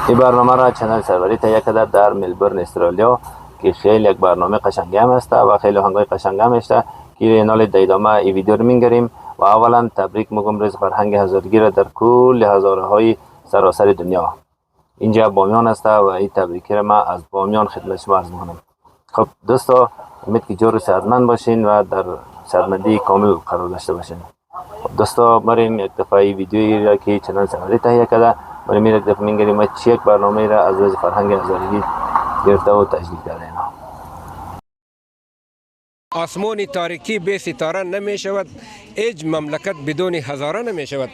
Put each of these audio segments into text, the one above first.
این برنامه را چنل سروری تهیه کرده در ملبورن استرالیا که خیلی یک برنامه قشنگی هم است و خیلی آهنگای قشنگ هم است که نال دیدامه این ویدیو رو میگیریم و اولا تبریک میگم روز فرهنگ هزارگی را در کل هزارهای سراسر دنیا. اینجا بامیان است و این تبریک را ما از بامیان خدمت شما عرض میکنم. خب دوستا، امید که جور و صحتمند باشین و در صحتمندی کامل قرار داشته باشین. خب دوستا، بریم یک دفعه این ویدیویی را که چنل سروری تهیه کرده بریم یک دفعه میگیریم و چه یک برنامه را از روز فرهنگ هزارگی گرفته و تجلیل کرده. آسمان تاریکی بی ستاره نمی شود، هیچ مملکت بدون هزاره نمی شود.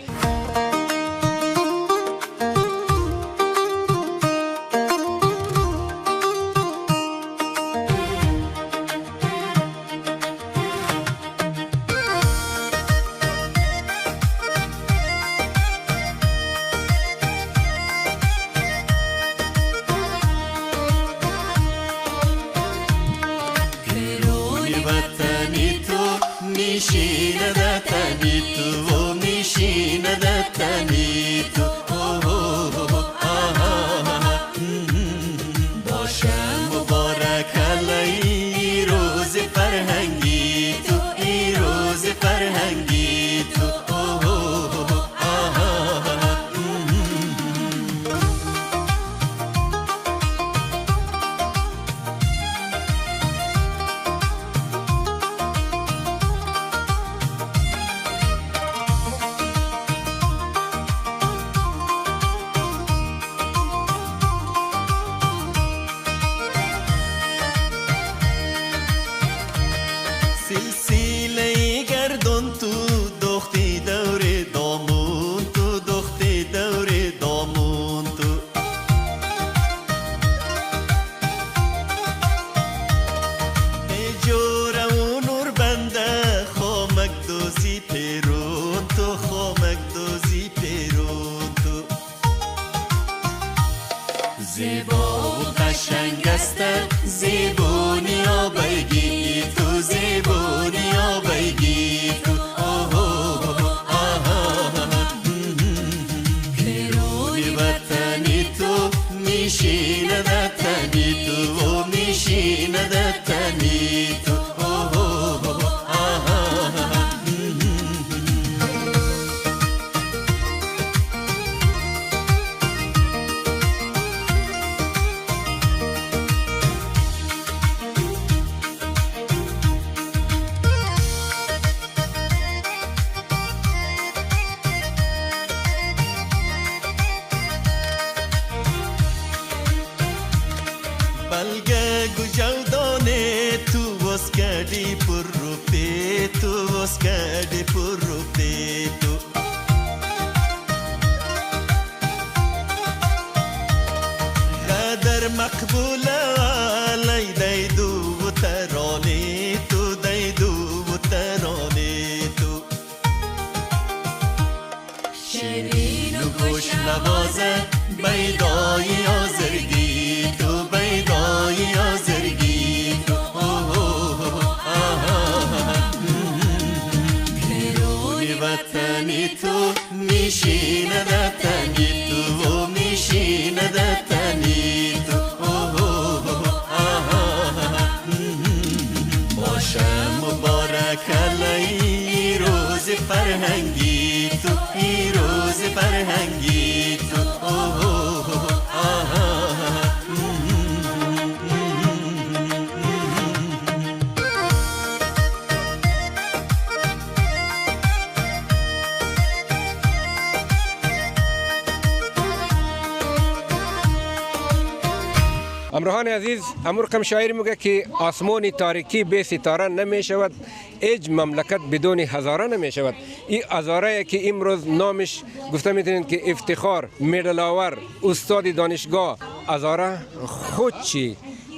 همراهان عزیز، امور کم شاعری میگه که آسمان تاریکی بی ستاره نمی شود، هیچ مملکت بدون هزاره نمی شود. این هزاره که امروز نامش گفته میتونید که افتخار، مدال آور، استاد دانشگاه، هزاره خودشی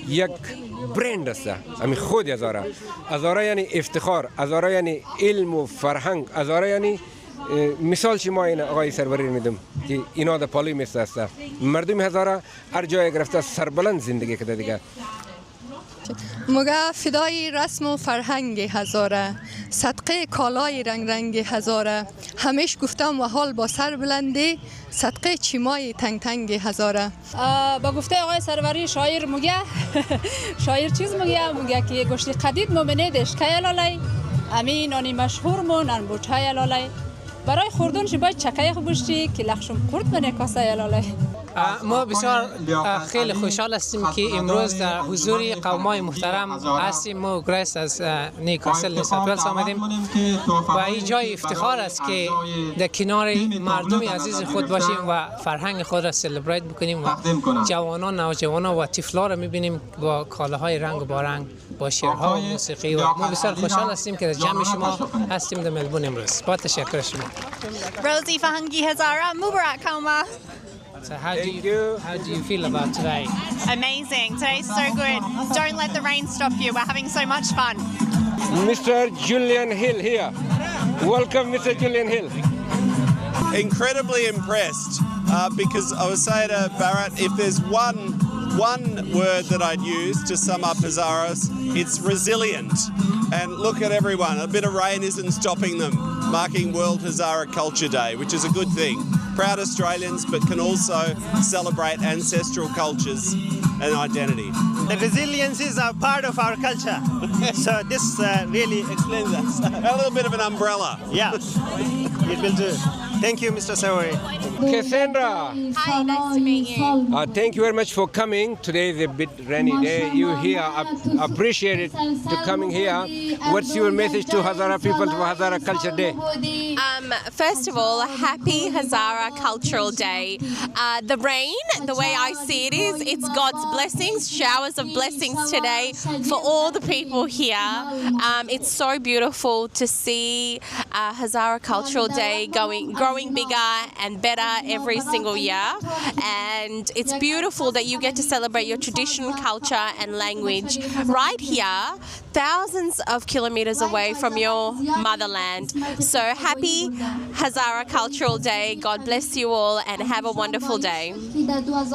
یک برند است. همین خود هزاره یعنی افتخار، هزاره یعنی علم و فرهنگ، هزاره یعنی مثال شما این آقای سروری میدم که اینا در پالوی میسته است. مردم هزاره هر جای گرفته سربلند زندگی کرده دیگه. مگه فدای رسم و فرهنگ هزاره، صدقه کالای رنگ رنگ هزاره، همیش گفتم و حال با سر بلنده، صدقه چیمای تنگ تنگ هزاره. با گفته آقای سروری شاعر میگه شاعر چیز میگه که گوشتی قدید مبینیدش که الالای امین نانی مشهور مون ان بوچای الالای برای خوردنش باید چکه خوبشتی که لخشم خورد منه کاسه الالای. ما بسیار خیلی خوشحال هستیم که امروز در حضور قومای محترم هستیم. ما گریس از نیوکاسل نیو ساوت ولز آمدیم و این جای افتخار است که در کنار مردم عزیز خود باشیم و فرهنگ خود را سلبریت بکنیم و جوانان، نوجوانان و طفلا را میبینیم با کالاهای رنگ و بارنگ، با شعرها و موسیقی و ما بسیار خوشحال هستیم که در جمع شما هستیم در ملبورن امروز. با تشکر شما. روزی فرهنگی هزاره مبارک کاما. So how do you feel about today? Amazing. Today's so good. Don't let the rain stop you. We're having so much fun. Mr. Julian Hill here. Welcome, Mr. Julian Hill. Incredibly impressed because I was saying to Barrett, if there's one word that I'd use to sum up Hazaras, it's resilient. And look at everyone. A bit of rain isn't stopping them, marking World Hazara Culture Day, which is a good thing. Proud Australians, but can also celebrate ancestral cultures and identity. The resiliences are part of our culture. So this really explains that. A little bit of an umbrella. Yeah, it will do. Thank you, Mr. Sawari. Cassandra. Hi, nice to meet you. Thank you very much for coming. Today is a bit rainy day. You here appreciate it to coming here. What's your message to Hazara people for Hazara Culture Day? First of all, happy Hazara Cultural Day. The rain, the way I see it is, it's God's blessings, showers of blessings today for all the people here. It's so beautiful to see Hazara Cultural Day growing bigger and better every single year, and it's beautiful that you get to celebrate your tradition, culture and language right here, thousands of kilometers away from your motherland. So happy Hazara Cultural Day. God bless you all and have a wonderful day.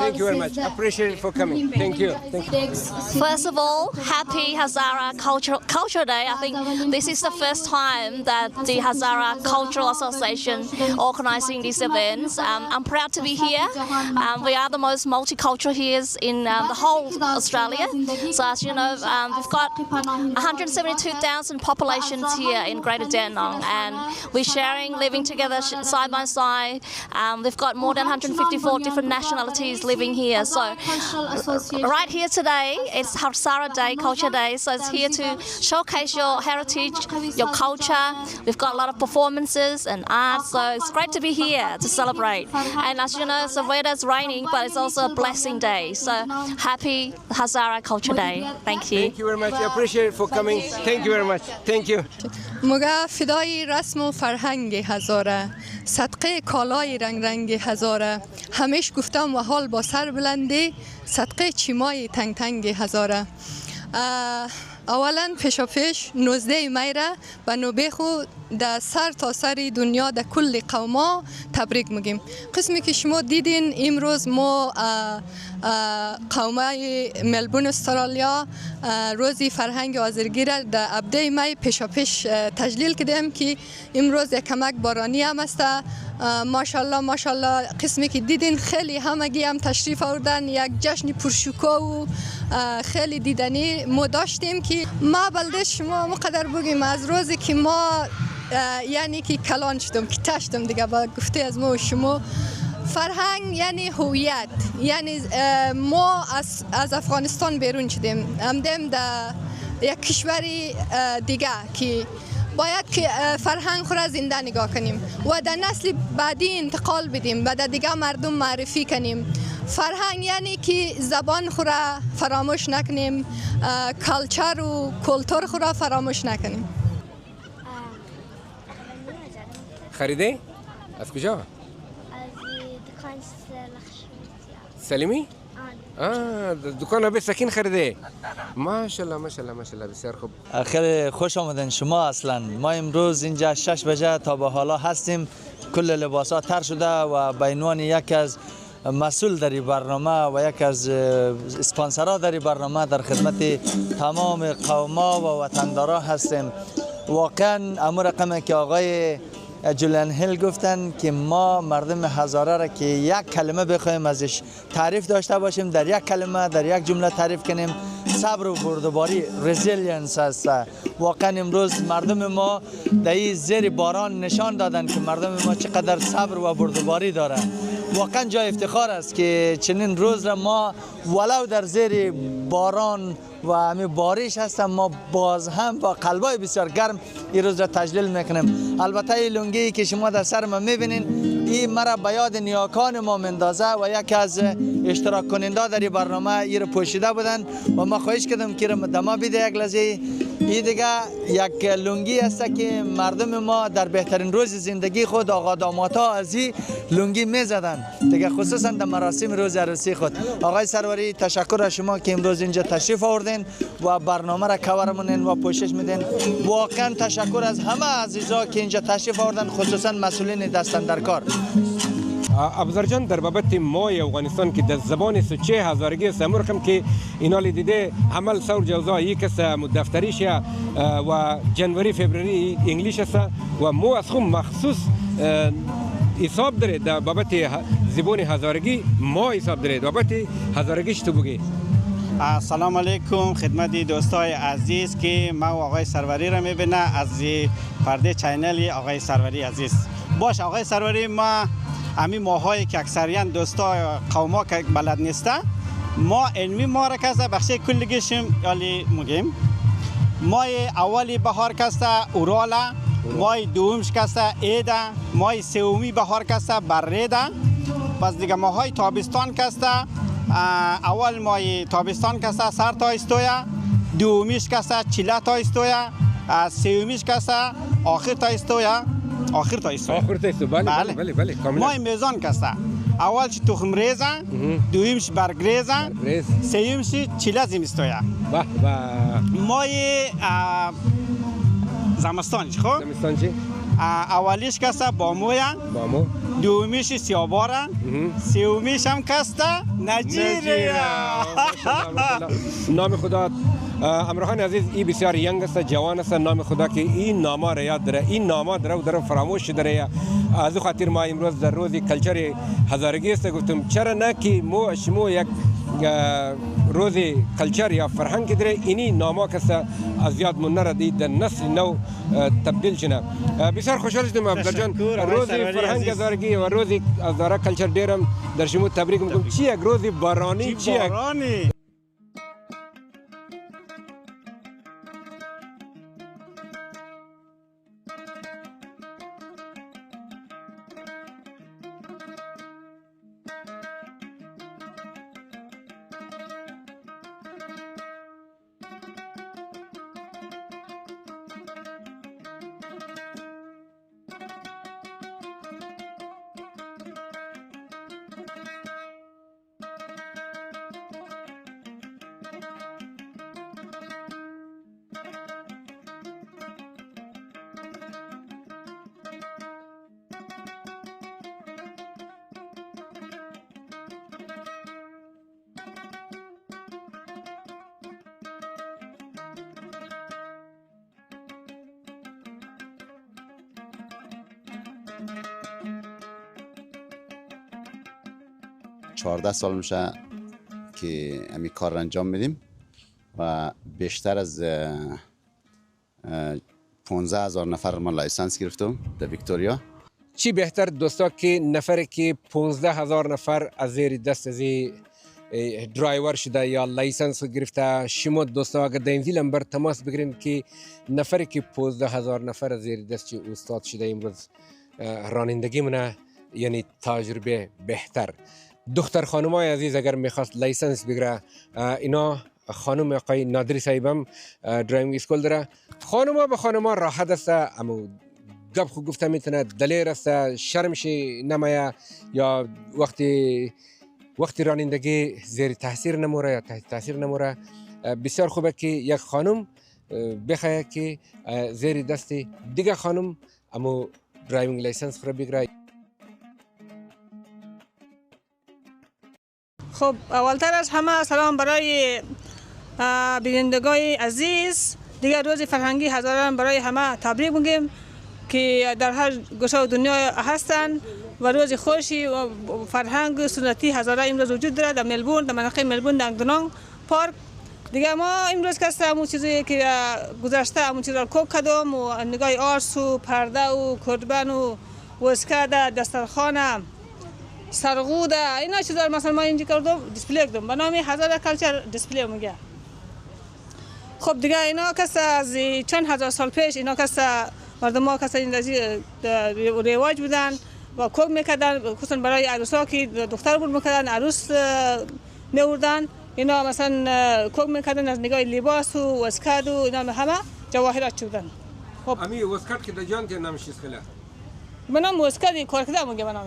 Thank you very much. Appreciate it for coming. Thank you. First of all, happy Hazara Culture Day. I think this is the first time that the Hazara Cultural Association organizing these events. I'm proud to be here. We are the most multicultural here in the whole Australia. So as you know, we've got 172,000 populations here in Greater Dandenong, and we're sharing, living together side by side. We've got more than 154 different nationalities living here. So right here today, it's Hazara Day, Culture Day. So it's here to showcase your heritage, your culture. We've got a lot of performances and art. So it's great to be here to celebrate. And as you know, the weather's raining, but it's also a blessing day. So happy Hazara Culture Day. Thank you. Thank you very much. I appreciate it for coming. Thank you very much. Thank you. مگه فدای رسم و فرهنگ هزاره، صدقه کالای رنگ رنگ هزاره، همیش گفتم و حال با سر بلنده، صدقه چیمای تنگ تنگ هزاره. اولا پیشا پیش 19 می را به نوبه خود در سر تا سر دنیا در کل قوما تبریک میگیم. قسمی که شما دیدین امروز ما قومای ملبورن استرالیا روزی فرهنگ آذرگی را در ابده می پیشا پیش تجلیل کردیم که امروز یک کمک بارانی هم است. ماشاءالله ماشاءالله قسمی که دیدین خیلی همگی هم تشریف آوردن، یک جشن پرشکوه و خیلی دیدنی ما داشتیم که ما بلده شما مقدر بگیم از روزی که ما یعنی که کلان شدم که تشتم دیگه با گفته از ما و شما فرهنگ یعنی هویت، یعنی ما از افغانستان بیرون شدیم آمدیم در یک کشوری دیگه که باید که فرهنگ خود را زنده نگاه کنیم و در نسل بعدی انتقال بدیم و در دیگه مردم معرفی کنیم. فرهنگ یعنی که زبان خود را فراموش نکنیم، کلچر و کلتور خود را فراموش نکنیم. خریده؟ از کجا؟ از دکان سلیمی؟ دکان به سکین خریده. ماشاءالله ماشاءالله ماشاءالله بسیار خوب. خیلی خوش آمدین شما. اصلا ما امروز اینجا 6 بجه تا به حالا هستیم. کل لباسات تر شده و به عنوان یک از مسئول در برنامه و یک از اسپانسرها در برنامه در خدمت تمام قوما و وطندارا هستیم. واقعا امو رقمه که آقای جولین هیل گفتن که ما مردم هزاره را که یک کلمه بخوایم ازش تعریف داشته باشیم، در یک کلمه در یک جمله تعریف کنیم، صبر و بردباری، رزیلینس است. واقعا امروز مردم ما در این زیر باران نشان دادن که مردم ما چقدر صبر و بردباری داره. واقعا جای افتخار است که چنین روز را ما ولو در زیر باران و همین بارش هستم ما باز هم با قلبای بسیار گرم این روز را تجلیل میکنیم. البته این لنگی که شما در سر ما میبینین این مرا به یاد نیاکان ما مندازه و یکی از اشتراک کننده در این برنامه این را پوشیده بودن و ما خواهش کردم که دما بیده یک لحظه. این دیگه یک لنگی است که مردم ما در بهترین روز زندگی خود آقا دامادها از این لنگی میزدن دیگه، خصوصا در مراسم روز عروسی خود. آقای سروری تشکر از شما که امروز اینجا تشریف آوردین و برنامه را کور مونین و پوشش میدین. واقعا تشکر از همه عزیزا که اینجا تشریف آوردن، خصوصا مسئولین دستن در کار. ابزار جان در بابت مای افغانستان که در زبان سوچه هزارگی است، امروز که اینا دیده عمل سور جوزا یک است دفتریش و جنوری فبروری انگلیش است و مو از خود مخصوص حساب داره در بابت زبان هزارگی ما حساب داره در بابت هزارگیش تو بگی. سلام علیکم خدمت دوستای عزیز که ما و آقای سروری را میبینه از پرده چینل آقای سروری عزیز. باش آقای سروری، ما همین ماهایی که اکثریت دوستای قوما که بلد نیسته ما علمی ما را کسته بخشی کلگیشیم یالی مگیم. مای اولی بهار کسته اورالا، مای دومش کسته ایده، مای سومی بهار کسته بریده. پس دیگه ماهای تابستان کسته اول مای تابستان کسته سر تا استویا، دومیش کسته چله تا استویا، سومیش کسته آخر تا استویا. آخر تا استویا بله کاملا. مای میزان کسته اولش تخم ریزه، دومیش برگ ریزه، سومیش چله زمستویا. مای زمستانش خب اولیش کسته بامویا، دومیش سیاباره، سومیش هم کسته نجیریا. نام خدا امروحان عزیز این بسیار ینگ است، جوان است. نام خدا که این ناما را یاد داره، این ناما در فراموش داره. از خاطر ما امروز در روز کلچر هزارگی است گفتم چرا نه که مو شمو یک روز کلچر یا فرهنگ داره، اینی ناما کسا از یاد من نرده در نسل نو تبدیل شنه. بسیار خوشحال شدم ابزار جان، روز فرهنگ هزارگی و روز هزاره کلچر دیرم در شما تبریک میکنم. چی یک روز بارانی، چی یک چهارده سال میشه که امی کار را انجام میدیم و بیشتر از 15,000 نفر ما لایسنس گرفتم در ویکتوریا. چی بهتر دوستا که نفر که 15,000 نفر از زیر دست از درایور شده یا لایسنس گرفته. شما دوستا اگر در این لمبر تماس بگیرین که نفری که 15,000 نفر از زیر دست استاد شده امروز رانندگی منه یعنی تجربه بهتر. دختر خانمای عزیز اگر میخواست لایسنس بگیره، اینا خانم آقای نادری صاحبم درایوینگ اسکول داره. خانما به خانما راحت است، اما گپ خو گفته میتونه، دلیر است، شرمش نمایه یا وقتی رانندگی زیر تاثیر نموره یا تاثیر نموره. بسیار خوبه که یک خانم بخواه که زیر دست دیگه خانم اما درایوینگ لایسنس خود بگیره. خب اولتر از همه سلام برای بینندگان عزیز دیگه روز فرهنگی هزاره برای همه تبریک میگیم که در هر گوشه دنیا هستن و روز خوشی و فرهنگ سنتی هزاره امروز وجود داره در ملبورن، در منطقه ملبورن، در دنانگ پارک. دیگه ما امروز کسی همون چیزی که گذشته همون چیزا رو کوک کردم و نگاه آرس و پرده و کردبن و وسکه دسترخوان سرغود اینا چیزا مثلا ما اینجا کردم دیسپلی کردم به نام هزاره کالچر دیسپلی میگه. خب دیگه اینا کس از چند هزار سال پیش اینا کس مردم ما کس این رواج بودن و کوک میکردن، خصوصا برای عروسا که دختر بود میکردن عروس میوردن. اینا مثلا کوک میکردن از نگاه لباس و وسکد و اینا همه جواهرات بودن. خب امی وسکد که دجان که نامش چیز خلا منم وسکد کار کرده میگه منم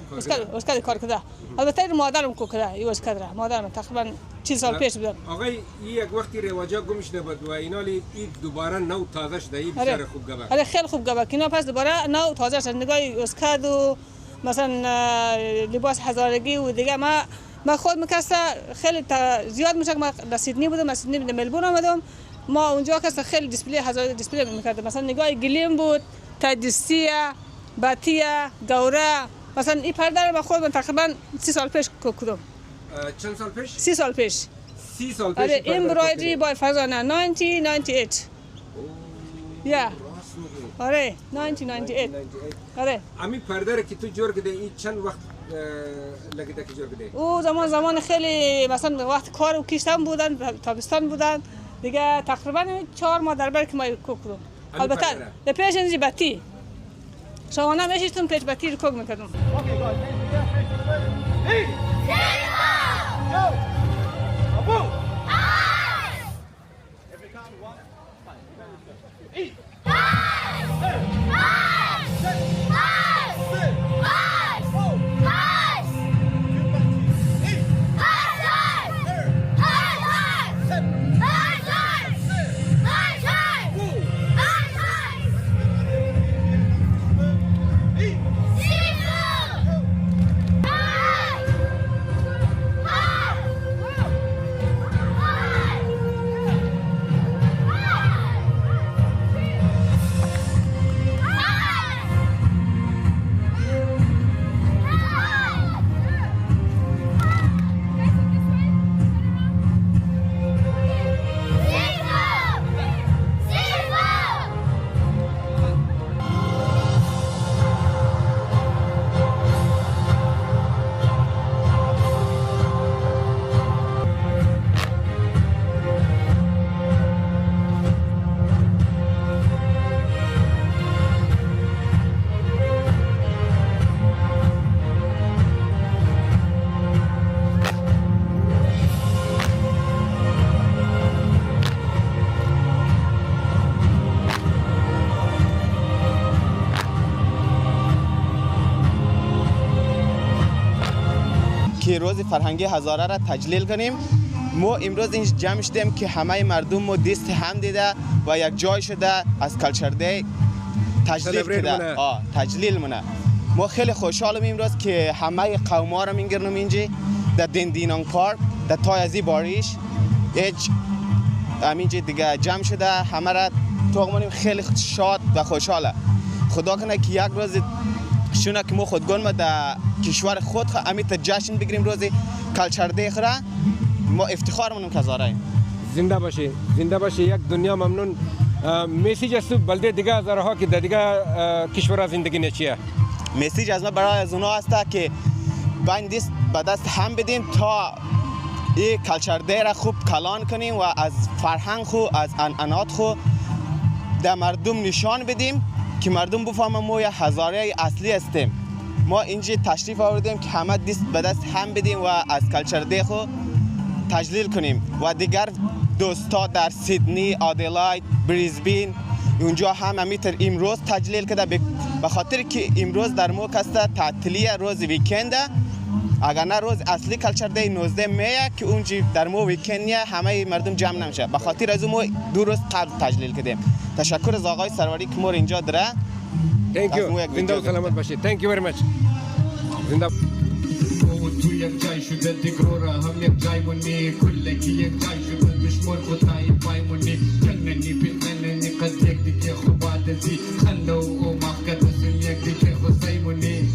وسکد کار کرده. البته مادرم کوک کرده این وسکد را مادرم تقریبا 40 سال پیش بودن. آقای یک وقتی رواجا گم شده بود و اینا لی دوباره نو تازه شده این بسیار خوب گبه. آره خیلی خوب گبه اینا پس دوباره نو تازه شد نگاه وسکد و مثلا لباس هزارگی و دیگه ما خود میکسته خیلی زیاد میشه که ما در سیدنی بودم، در سیدنی در ملبورن آمدم. ما اونجا کسته خیلی دیسپلی هزار دیسپلی میکردم، مثلا نگاه گلیم بود، تدستیه، باتیه، گوره. مثلا این پرده رو ما خود من تقریبا 30 سال پیش کردم. چند سال پیش؟ 30 سال پیش. 30 سال پیش. آره امبرایدری با فازانه 1998. یا آره 1998. آره امی پرده رو که تو جور کده این چند وقت لگیده که جور کده؟ او زمان خیلی مثلا وقت کار و کشتم بودن، تابستان بودن دیگه تقریبا 4 ماه در بر که ما کوک کردم. البته در پیش اینجی باتی شوانه میشیدم پیش باتی رو کوک میکردم. که روز فرهنگی هزاره را تجلیل کنیم. ما امروز این جمع شدیم که همه مردم ما دست هم دیده و یک جای شده از کالچر دی تجلیل مونه. ما خیلی خوشحالم امروز که همه قوم ها را میگیریم اینجا در دندینانگ پارک در تایزی باریش همینجا دیگه جمع شده همه را توقمانیم. خیلی شاد و خوشحاله. خدا کنه که یک روز شونه که ما خودگان ما در کشور خود امیت جشن بگیریم روزی کالچر دی خورا. ما افتخار منم که هزاره. زنده باشه، زنده باشه. یک دنیا ممنون. میسیج است بلده دیگه هزارها که در دیگه کشورها زندگی نچیه. میسیج از ما برای از اونا است که باید دست به دست هم بدیم تا این کالچر دی را خوب کلان کنیم و از فرهنگ خو از عنعنات خو در مردم نشان بدیم که مردم بفهمن ما یک هزاره اصلی هستیم. ما اینجا تشریف آوردیم که همه دست به دست هم بدیم و از کالچر دی خو تجلیل کنیم و دیگر دوستا در سیدنی، آدلاید، بریزبین اونجا هم همیتر امروز تجلیل کرده به خاطر که امروز در موقع است تعطیلی روز ویکنده. اگر نه روز اصلی کالچر دی 19 میه که اونجا در مو ویکندیه همه مردم جمع نمیشه. به خاطر از ما 2 روز قبل تجلیل کردیم. تشکر از آقای سروری که ما اینجا داره. Thank you. زنده و سلامت باشید. Thank you very much. زنده تو یک جای شده دیگرورا هم یک جای مونی کل کی یک جای شده دشمن خدای پای مونی کننی باز یک دیگه خوب عادتی خنده و مخکت بسیم یک دیگه خسیمونی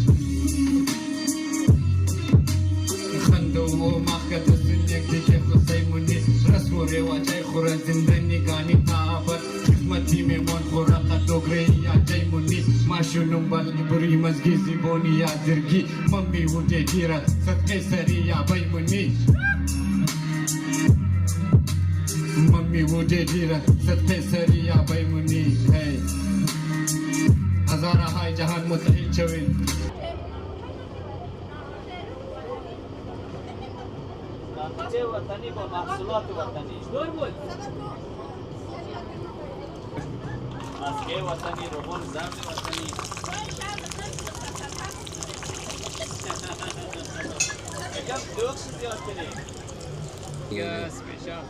خنده و مخکت بسیم یک دیگه خسیمونی رسم و رواجای خورا زندنی گانی تعبت خدمتی میمون خورا قدوگره یا جیمونی ماشونم بالی بری مزگی زیبونی یا زرگی ممی و دیگیره صدقه سری یا بیمونی ممی و دیگیره صدقه سری یا بیمونی هزاره های جهان متحد شوین وطنی با محصولات وطنی مسکه وطنی روغن زرد وطنی یکم دوخش زیاد کنی یا سپیشال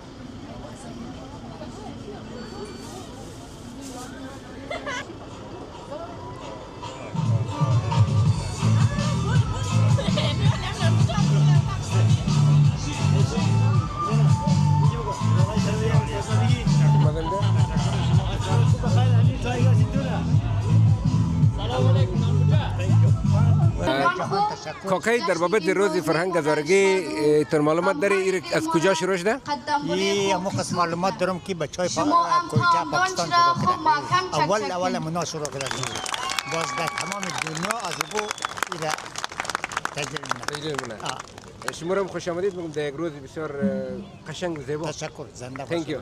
کاکای در بابت روز فرهنگ هزارگی تر معلومات داری از کجا شروع شده؟ همو قسم معلومات دارم که بچهای کویته پاکستان شروع کرده اول منا شروع کرده باز در تمام دنیا از بو ایده تجربه مونه شما رو خوش آمدید میگم در یک روز بسیار قشنگ و زیبا تشکر زنده باشید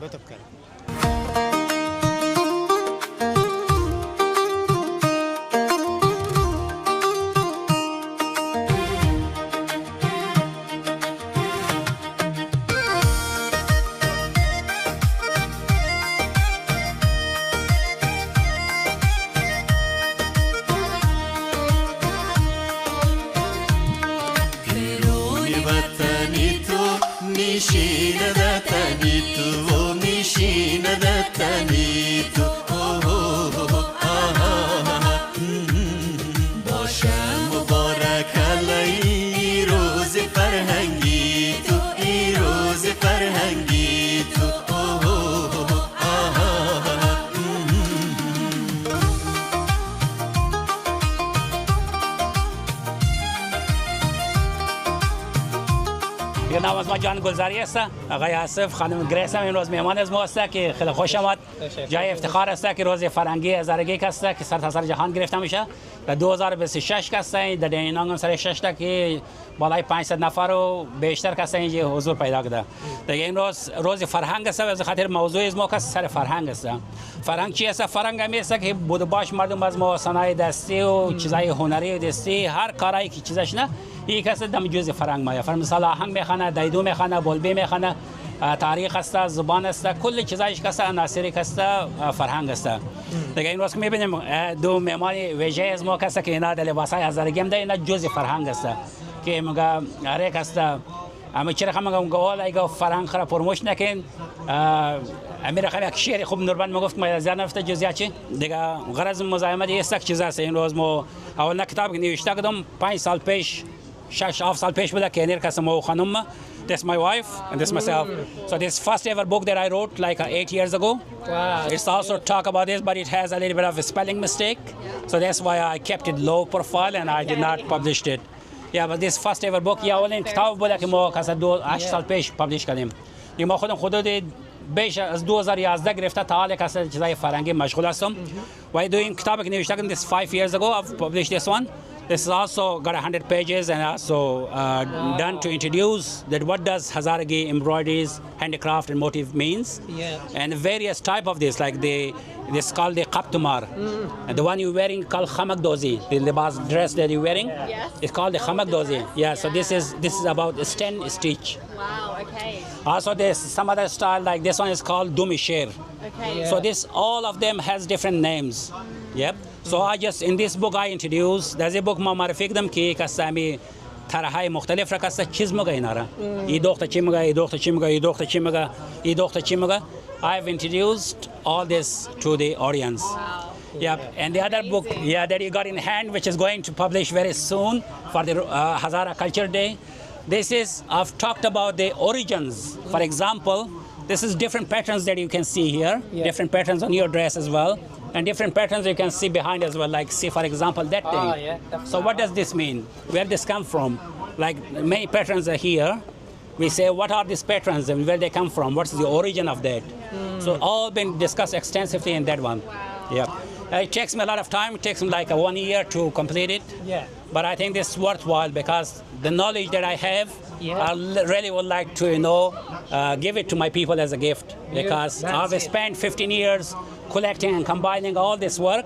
نام از ما جان گلزاری است. آقای آصف خانم گریس هم امروز مهمان از ما است که خیلی خوش آمد. جای افتخار است که روز فرهنگی هزارگی است که سرتاسر جهان گرفته میشه. در 2026 است در دینانگم سر 6 تا که بالای 500 نفر و بیشتر کسان اینجا حضور پیدا کرده. دیگه این روز فرهنگ است از خاطر موضوع از ما کس سر فرهنگ است. فرهنگ چی است؟ فرهنگ همی است که بود باش مردم از ما صنایع دستی و چیزای هنری و دستی هر کاری که چیزش نه یک است دم جزء فرهنگ ما. فرض مثال آهنگ میخونه، دیدو میخونه، بلبی میخونه، تاریخ است، زبان است، کل چیزایش که است عناصری که است فرهنگ است. دیگه این روز که میبینیم دو مهمان ویژه از ما کس که اینا در لباسای هزارگی هم ده اینا جزء فرهنگ است که میگه هر یک است. اما چرا خمگم گوال ایگا فرهنگ خراب پرموش نکن. امیر خیلی یک شعر خوب نوربند میگفت ما زیاد نفته جزئیات چی دیگه غرض مزاحمت است چیز است. این روز ما اول کتاب نوشته کردم 5 سال پیش 6-7 سال پیش بوده که اینر کس ما خانم. This my wife and this myself. So this first ever book that I wrote like 8 years ago. Wow. It's also talk about this, but it has a little bit of a spelling mistake. So that's why I kept it low profile and I did not publish it. Yeah, but this first ever book یا اولین کتاب بوده که ما کس 8 سال پیش پابلیش کردیم. ما خودم حدود بیش از 2011 گرفته تا حال کس چیزای فرهنگی مشغول هستم. و این کتابی که نوشته کردم this 5 years ago I've published this one. This is also got 100 pages and also done to introduce that what does Hazaragi embroideries, handicraft and motif means. Yeah. And various type of this, like this called the Kaptumar. And the one you're wearing called Khamak Dozi, the libas dress that you're wearing. Yes. It's called the Khamak Dozi. Yeah, so this is about 10 stitch. Wow, okay. Also there's some other style like this one is called Dumisher. Okay. Yeah. So this all of them has different names. Yep. So I just in this book I introduce. There's a book ما معرفی کردم که کسامی طرحهای مختلف را کسا چیز مگه اینا را. ای دختر چی مگه، ای دختر چی مگه، ای دختر چی مگه، ای دختر چی مگه. I've introduced all this to the audience. Wow. Yep. And the other book, that you got in hand, which is going to publish very soon for the Hazara Culture Day. This is I've talked about the origins. For example, this is different patterns that you can see here, different patterns on your dress as well, and different patterns you can see behind as well, like see for example that thing. So what does this mean? Where this come from? Like many patterns are here. We say what are these patterns and where they come from? What's the origin of that? So all been discussed extensively in that one. Yeah. It takes me a lot of time. It takes me like 1 year to complete it. Yeah. But I think this is worthwhile because the knowledge that I have, I really would like to, give it to my people as a gift. Because I've spent 15 years collecting and combining all this work.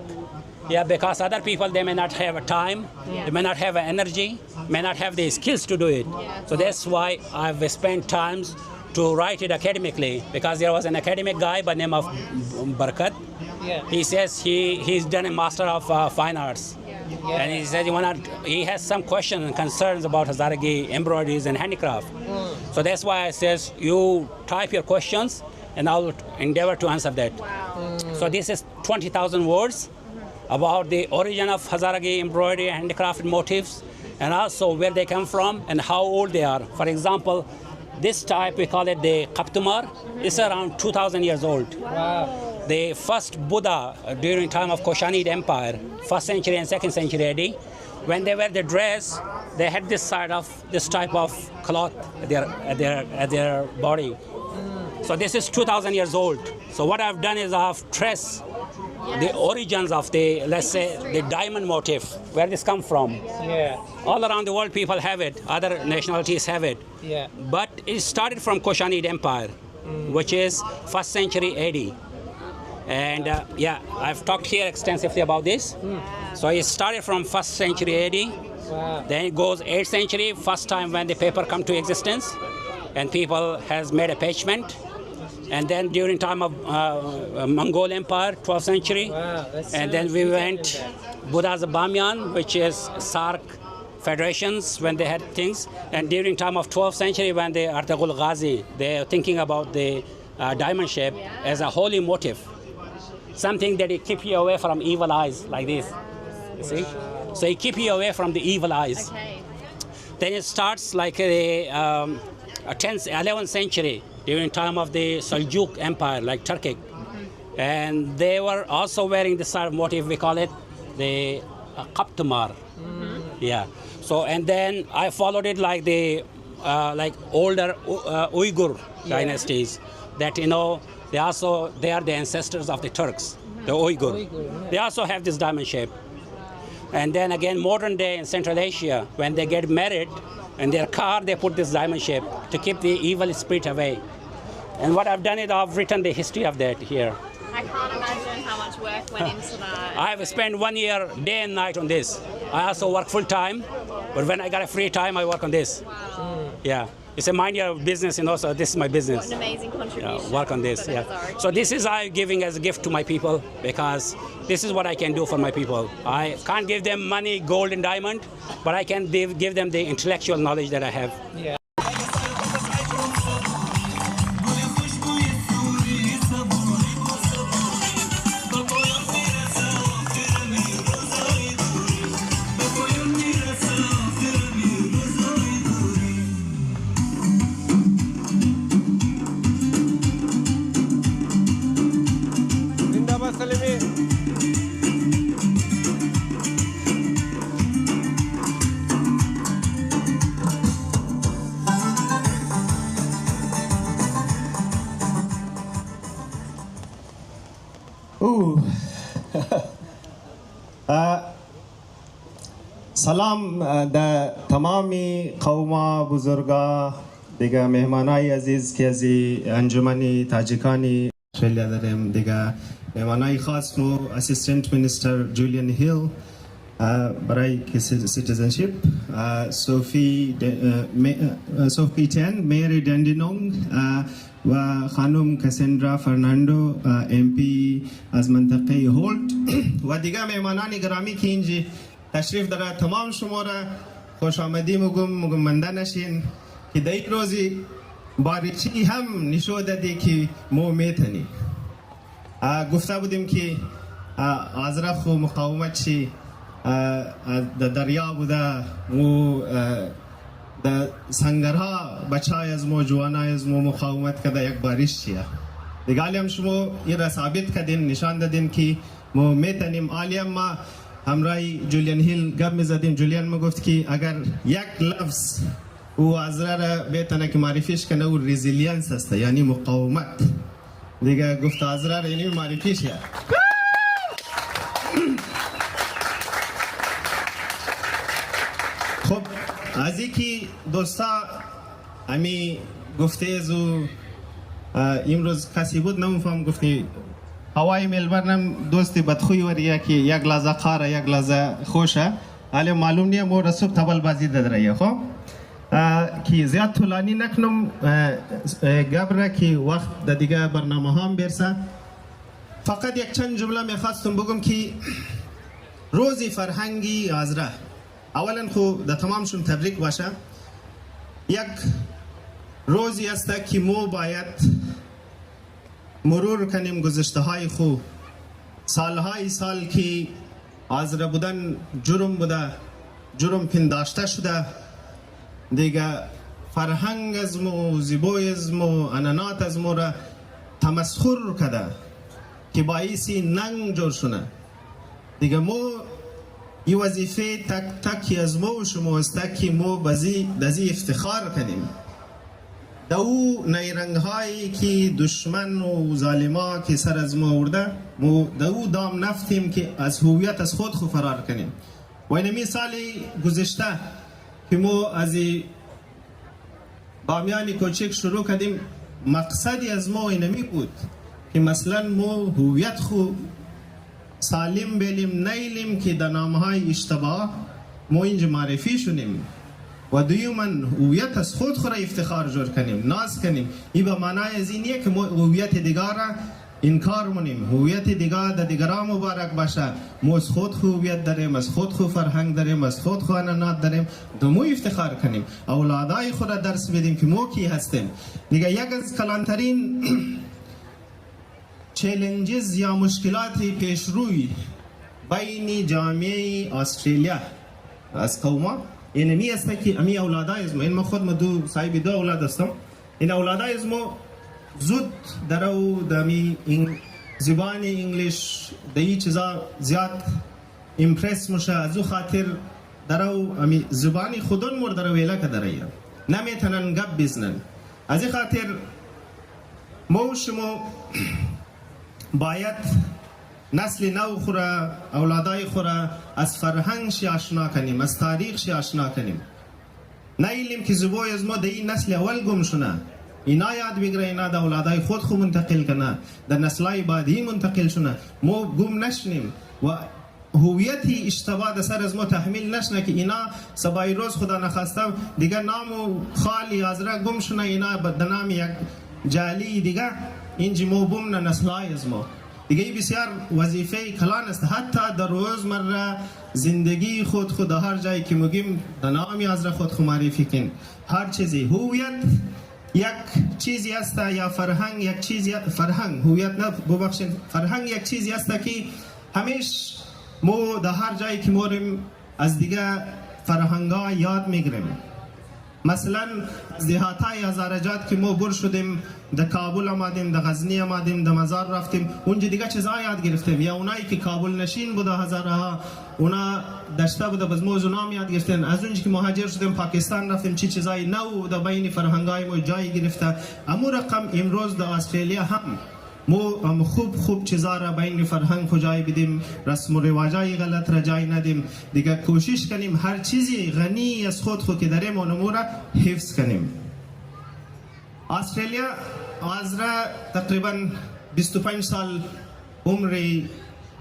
Yeah, because other people, they may not have a time, they may not have energy, may not have the skills to do it. So that's why I've spent times to write it academically, because there was an academic guy by the name of Barakat. He says he's done a Master of Fine Arts. And he said he has some questions and concerns about Hazaragi embroideries and handicraft. So that's why I says you type your questions and I'll endeavor to answer that. So this is 20,000 words about the origin of Hazaragi embroidery and handicrafted motifs, and also where they come from and how old they are. For example, this type, we call it the Kaptumar, is around 2,000 years old. Wow. The first Buddha during time of Koshanid Empire, 1st century and 2nd century AD, when they wear the dress, they had this type of cloth at their body. So this is 2,000 years old. So what I've done is I've traced the origins of the, let's say, the diamond motif, where this come from. Yeah. All around the world people have it, other nationalities have it. Yeah. But it started from Koshanid Empire, which is 1st century AD. And I've talked here extensively about this. So it started from 1st century AD. Wow. Then it goes 8th century, first time when the paper come to existence, and people has made a parchment. And then during time of Mongol Empire, 12th century. Wow, and then we went Buddha's Bamyan, which is Sark federations when they had things. And during time of 12th century when the Artagul Ghazi, they are thinking about the diamond shape as a holy motif. Something that it keep you away from evil eyes, like this, you see? So it keep you away from the evil eyes. Okay. Then it starts like the 10th, 11th century, during time of the Seljuk Empire, like Turkic. And they were also wearing this sort of motif, we call it the Kaptumar. Yeah. So, and then I followed it like the older Uyghur dynasties that, they are the ancestors of the Turks, the Uyghur. They also have this diamond shape. And then again, modern day in Central Asia, when they get married, in their car, they put this diamond shape to keep the evil spirit away. And what I've done is I've written the history of that here. I can't imagine how much work went into that. I have spent 1 year, day and night on this. I also work full time, but when I got a free time, I work on this. Wow. Yeah. It's a mind your business, so this is my business. What an amazing contribution. Work on this, So this is I giving as a gift to my people, because this is what I can do for my people. I can't give them money, gold and diamond, but I can give them the intellectual knowledge that I have. Yeah. سلام در تمامی قوم بزرگا دیگه مهمانای عزیز که از انجمن تاجیکانی استرالیا داریم، دیگه مهمانای خاص رو اسیستنت مینیستر جولیان هیل برای سیتیزنشیپ، صوفی تن، میری دندینونگ و خانم کسندرا فرناندو MP از منطقه هولت و دیگه مهمانان گرامی که اینجا تشریف داره. تمام شما را خوش آمدی میگم منده نشین که در یک روزی باریچی هم نشون دادی که مو میتنی. گفته بودیم که ازرخ و مقاومت چی در دریا بوده، مو در سنگرها بچهای از ما جوانای از ما مقاومت کرده یک بارش چیه دیگه هم شما این را ثابت کردین نشان دادین که ما میتونیم. عالیم ما همراه جولیان هیل گپ میزدیم. جولیان ما گفت که اگر یک لفظ او عذرا را بتونه که معرفیش کنه او رزیلینس است، یعنی مقاومت. دیگه گفت عذرا را یعنی معرفیش ہے. خب از اینکه دوستا امی گفته زو امروز کسی بود نمیفهم گفتی هوای ملبورن دوست بدخوی وریه که یک لحظه قاره یک لحظه خوشه ولی معلوم نیه مو رسوب تبل بازی دادره. خب که زیاد طولانی نکنم گبره که وقت در دیگه برنامه هم برسه. فقط یک چند جمله میخواستم بگم که روز فرهنگی عذرا اولا خو در تمامشون تبریک باشه. یک روزی است که ما باید مرور کنیم گذشته های خو، سالهای سال که عذرا بودن جرم بوده، جرم پنداشته شده دیگه. فرهنگ از مو، زیبای از مو، انانات از مو را تمسخر کرده که باعثی ننگ جور شونه دیگه. مو این وظیفه تک تکی از مو شما است که مو بزی افتخار کنیم در او نیرنگ هایی که دشمن و ظالما که سر از ما آورده مو در او دام نفتیم که از هویت از خود فرار کنیم. و اینمی سالی گذشته که مو از بامیان کوچک شروع کردیم مقصدی از ما اینمی بود که مثلا مو هویت خو سالم بلیم نیلیم که در نامهای اشتباه ما اینجا معرفی شونیم و دویمن هویت از خود خورا افتخار جور کنیم، ناز کنیم. این به معنای از اینیه که ما هویت دیگر را انکار منیم، هویت دیگر در دیگران مبارک باشه. ما از خود هویت داریم، از خود فرهنگ داریم، از خود انانات داریم، دمو افتخار کنیم، اولادای خود را درس بدیم که ما کی هستیم دیگه. یک از کلانترین چیلنجز یا مشکلات پیشروی بین جامعه استرالیا از قوما اینمی است که امی اولادای از ما، این ما خود ما صاحب دو اولاد هستم، این اولادای از ما زود درو دمی این زبان انگلیش دی چیزا زیاد امپرس میشه. از او خاطر درو امی زبانی خودون مور درو ویلا که دریا نمیتونن گپ بزنن. از این خاطر ما شما باید نسل نو خورا اولادای خورا از فرهنگ شی آشنا کنیم، از تاریخ شی آشنا کنیم. نیلیم که زبای از ما در این نسل اول گم شونه، اینا یاد بگیره، اینا در اولادای خود خو منتقل کنه، در نسلای بعدی منتقل شونه. ما گم نشنیم و هویتی اشتباه در سر از ما تحمیل نشنه که اینا سبای روز خدا نخواسته دیگه نام و خالی عذرا گم شونه، اینا به نام یک جعلی دیگه اینجی ما بومن نسلای از ما دیگه. بسیار وظیفه کلان است. حتی در روزمره زندگی خود هر جایی که مگیم در نامی از خود معرفی کن. هر چیزی هویت یک چیزی است یا فرهنگ یک چیزی، فرهنگ هویت نه ببخشید، فرهنگ یک چیزی است که همیش ما در هر جایی که موریم از دیگه فرهنگا یاد میگیریم. مثلا دهاتای هزارجات که ما بر شدیم، در کابل آمدیم، در غزنی آمدیم، در مزار رفتیم، اونجا دیگه چیزا یاد گرفتیم. یا اونایی که کابل نشین بوده هزارها، اونا دشته بوده باز موضوع نام یاد گرفتن. از اونجا که مهاجر شدیم پاکستان رفتیم چی چیزای نو در بین فرهنگای ما جای گرفته. امو رقم امروز در استرالیا هم مو خوب چیزا را بین فرهنگ خو جای بدیم، رسم و رواجای غلط را جای ندیم دیگه. کوشش کنیم هر چیزی غنی از خود که داریم اونمو را حفظ کنیم. استرالیا عذرا تقریبا 25 سال عمر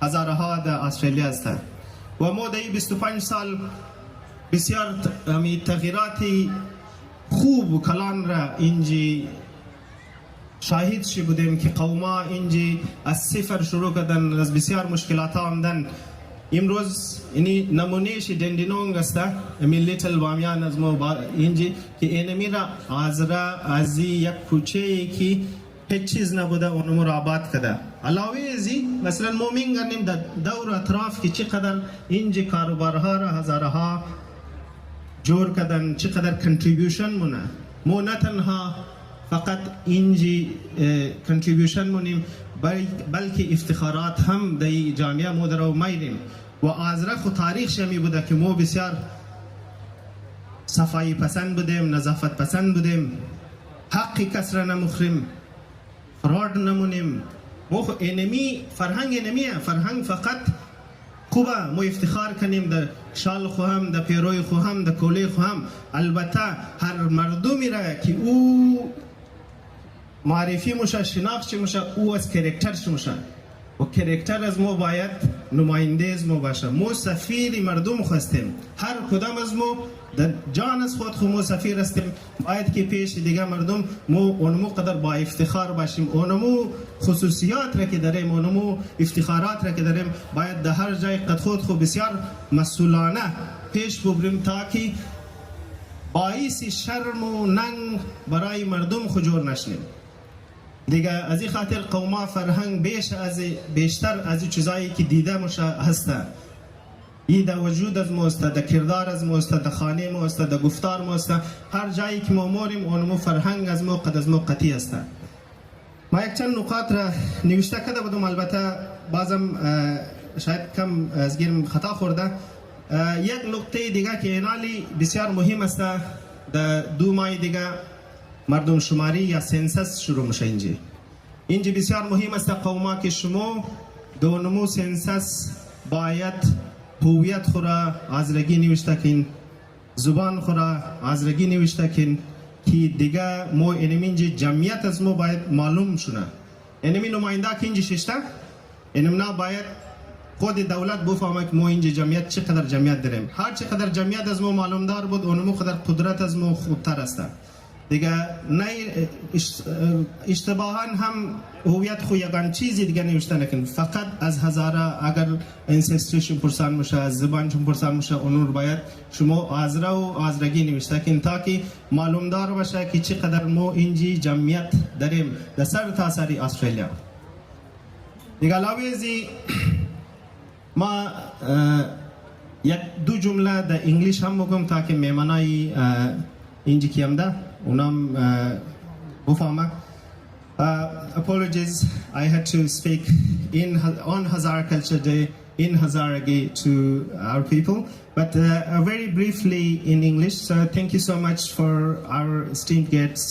هزارها در استرالیا است و ما در 25 سال بسیار تغییرات خوب و کلان را اینجی شاهد شی بودیم که قوما اینجی از صفر شروع کردن، از بسیار مشکلات آمدن. امروز اینی نمونهش دندینونگ است، امی لیتل بامیان از ما اینجی که اینمی را عذرا از یک کوچه ای که هیچ چیز نبوده اونمو را آباد کرده. علاوه ازی مثلا ما میگنیم در دور اطراف که چقدر اینجی کاروبارها را هزارها جور کردن چقدر کنتریبیوشن مونه مو نه تنها فقط اینجی کنتریبیوشن مونیم بلکه افتخارات هم در جامعه مو در میریم و ازرق و تاریخ شمی بوده که مو بسیار صفایی پسند بودیم نظافت پسند بودیم حقی کس را نمخریم فراد نمونیم مو انمی فرهنگ انمیه فرهنگ فقط خوبه مو افتخار کنیم در شال خو هم در پیروی خو هم در کوله خو هم البته هر مردمی را که او معرفی موشه شناخت موشه او از کرکترش موشه و کرکتر از ما باید نماینده از ما باشه مو سفیر مردم خواستیم هر کدام از ما در جان از خود مو سفیر هستیم باید که پیش دیگه مردم مو اونمو قدر با افتخار باشیم اونمو خصوصیات را که داریم اونمو افتخارات را که داریم باید در هر جای قد خود بسیار مسئولانه پیش ببریم تا که باعث شرم و ننگ برای مردم خجور نشنیم دیگه از این خاطر قوما فرهنگ بیشتر از چیزایی که دیده مشه هسته این در وجود از موست در کردار از موست در خانه موست در گفتار موست هر جایی که ما موریم اونمو فرهنگ از ما قد از ما قطعی هسته ما یک چند نقاط را نوشته کرده بودم البته بازم شاید کم از گیرم خطا خورده یک نقطه دیگه که اینالی بسیار مهم است در 2 ماه دیگه مردم شماری یا سنسس شروع میشه اینجا بسیار مهم است قوما که شما دونمو سنسس باید هویت خورا آزرگی نوشته کن زبان خورا آزرگی نوشته کن که دیگه مو اینجا جمعیت از ما باید معلوم شونه اینمی نماینده که اینجا ششته اینمنا باید خود دولت بفهمه که ما اینجا جمعیت چقدر جمعیت داریم هر چقدر جمعیت از ما معلوم دار بود اونمو قدر قدرت از ما خوبتر است دیگه نه اشتباها هم هویت خو یگان چیزی دیگه نوشته نکن فقط از هزاره اگر انسستریشن پرسان میشه از زبانشون پرسان میشه اونور باید شما آزره و آزرگی نوشته کن تا که معلوم دار باشه که چقدر ما اینجی جمعیت داریم در سر تا سری استرالیا دیگه علاوه ازی ما یک 2 جمله در انگلیش هم بگم تا که میمانای اینجی کیم ده اونم بفهمه apologies I had to speak on Hazara Culture Day in Hazaragi to our people but very briefly in English so thank you so much for our esteemed guests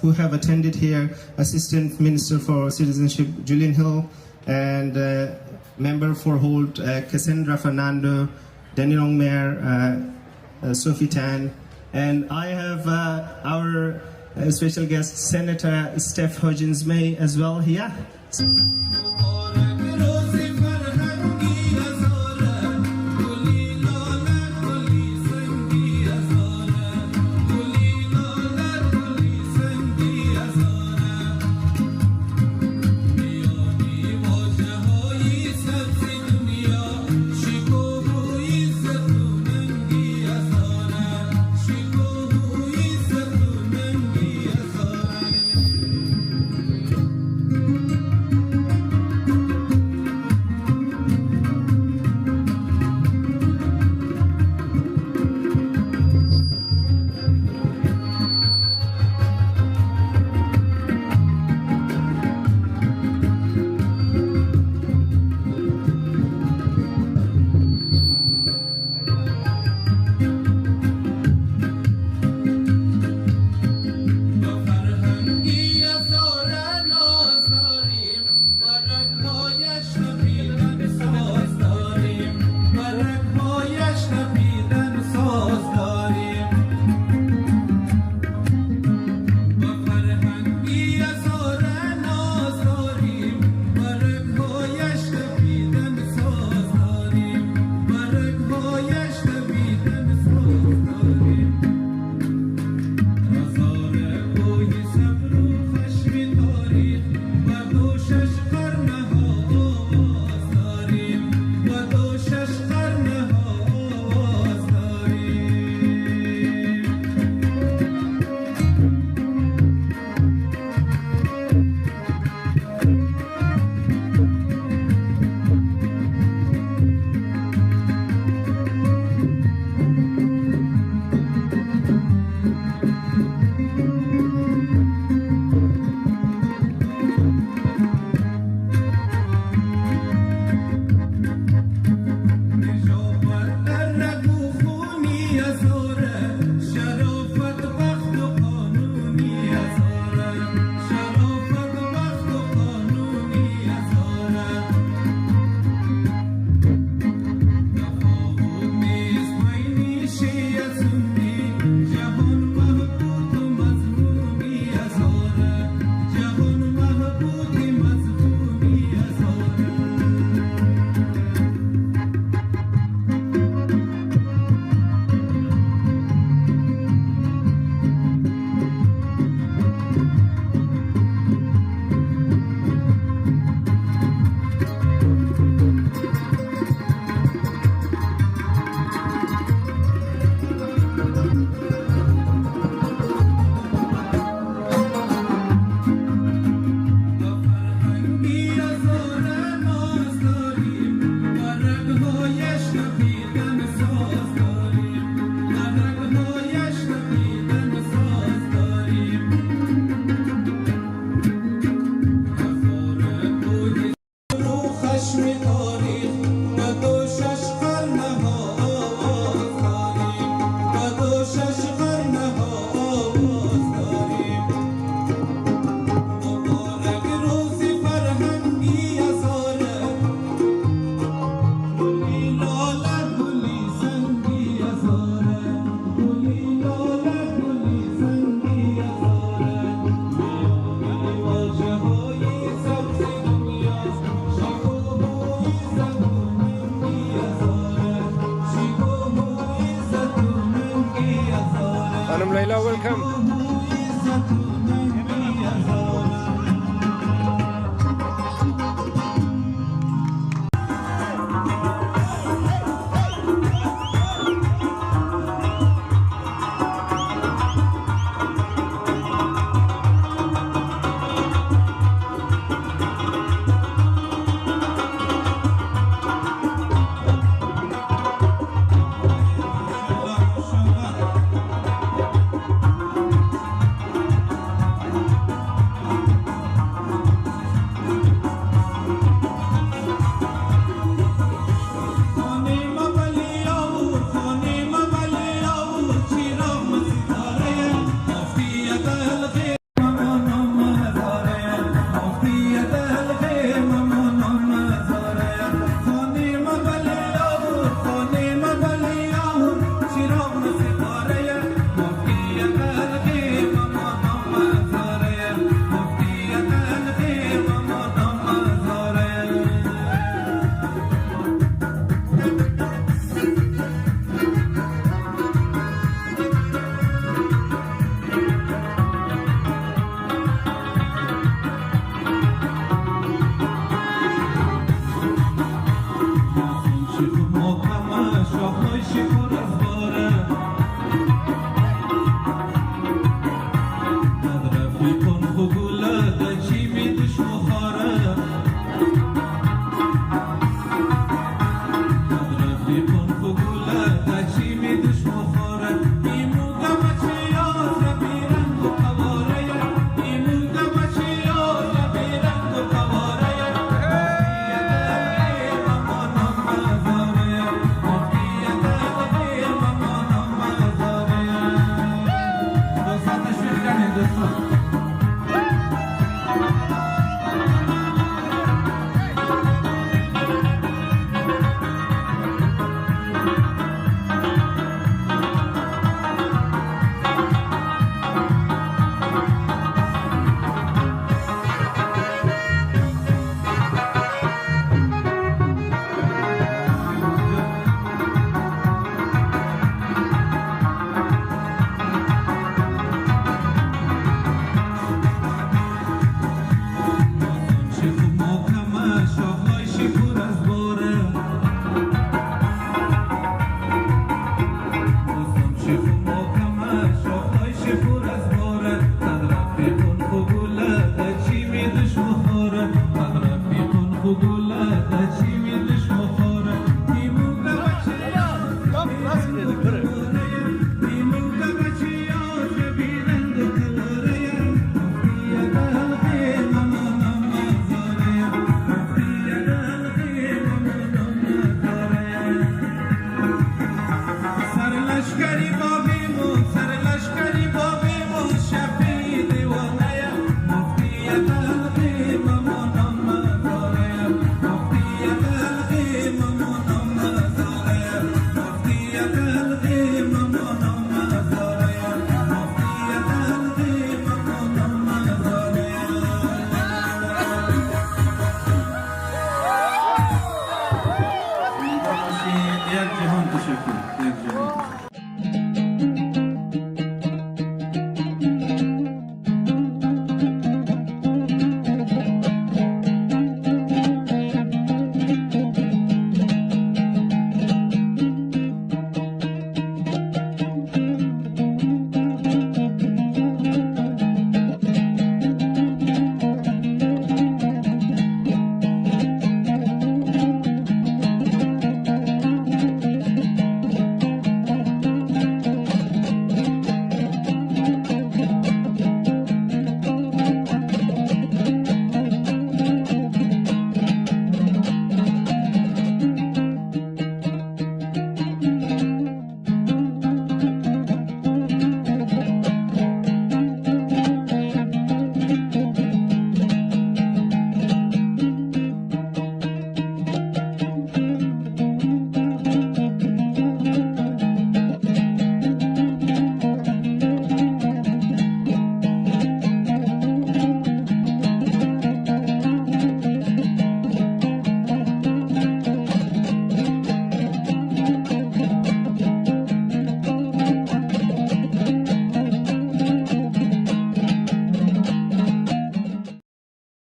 who have attended here Assistant Minister for Citizenship Julian Hill and Member for Holt Cassandra Fernando Dandenong Mayor Sophie Tan and I have our special guest Senator Steph Hodgins May as well here.